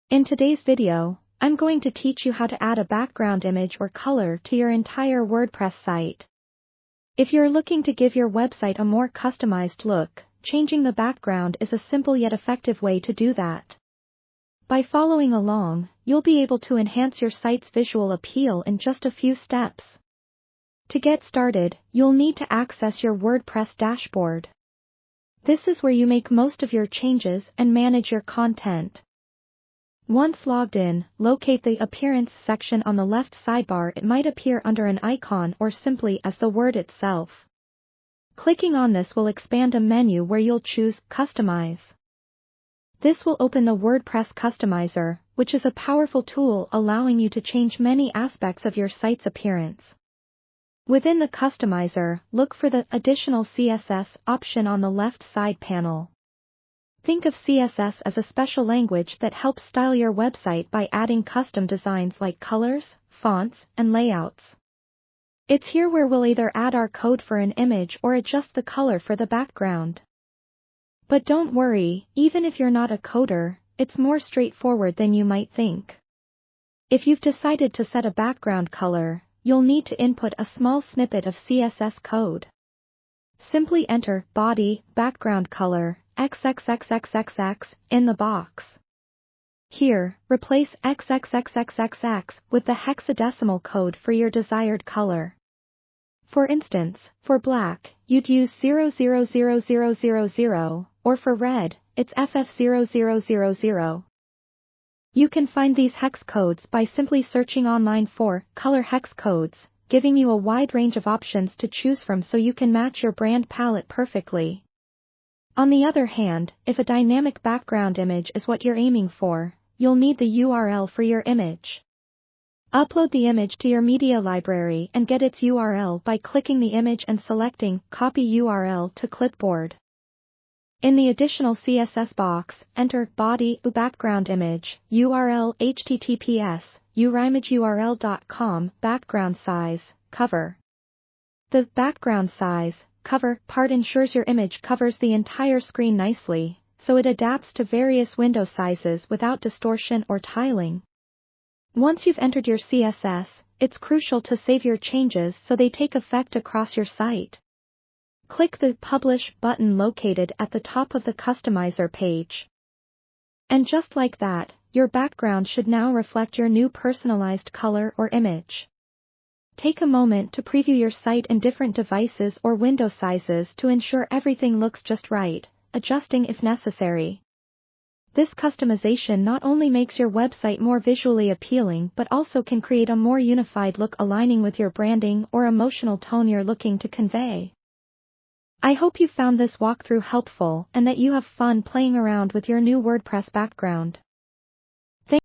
In today's video, I'm going to teach you how to add a background image or color to your entire WordPress site. If you're looking to give your website a more customized look, changing the background is a simple yet effective way to do that. By following along, you'll be able to enhance your site's visual appeal in just a few steps. To get started, you'll need to access your WordPress dashboard. This is where you make most of your changes and manage your content. Once logged in, locate the Appearance section on the left sidebar. It might appear under an icon or simply as the word itself. Clicking on this will expand a menu where you'll choose Customize. This will open the WordPress Customizer, which is a powerful tool allowing you to change many aspects of your site's appearance. Within the Customizer, look for the Additional CSS option on the left side panel. Think of CSS as a special language that helps style your website by adding custom designs like colors, fonts, and layouts. It's here where we'll either add our code for an image or adjust the color for the background. But don't worry, even if you're not a coder, it's more straightforward than you might think. If you've decided to set a background color, you'll need to input a small snippet of CSS code. Simply enter body background color XXXXXX in the box. Here, replace XXXXXX with the hexadecimal code for your desired color. For instance, for black, you'd use 000000, or for red, it's FF0000. You can find these hex codes by simply searching online for color hex codes, giving you a wide range of options to choose from so you can match your brand palette perfectly. On the other hand, if a dynamic background image is what you're aiming for, you'll need the URL for your image. Upload the image to your media library and get its URL by clicking the image and selecting Copy URL to Clipboard. In the Additional CSS box, enter Body Background Image, URL https://urimageurl.com Background size, cover. The background size, cover part ensures your image covers the entire screen nicely, so it adapts to various window sizes without distortion or tiling. Once you've entered your CSS, it's crucial to save your changes so they take effect across your site. Click the Publish button located at the top of the Customizer page. And just like that, your background should now reflect your new personalized color or image. Take a moment to preview your site in different devices or window sizes to ensure everything looks just right, adjusting if necessary. This customization not only makes your website more visually appealing but also can create a more unified look aligning with your branding or emotional tone you're looking to convey. I hope you found this walkthrough helpful and that you have fun playing around with your new WordPress background.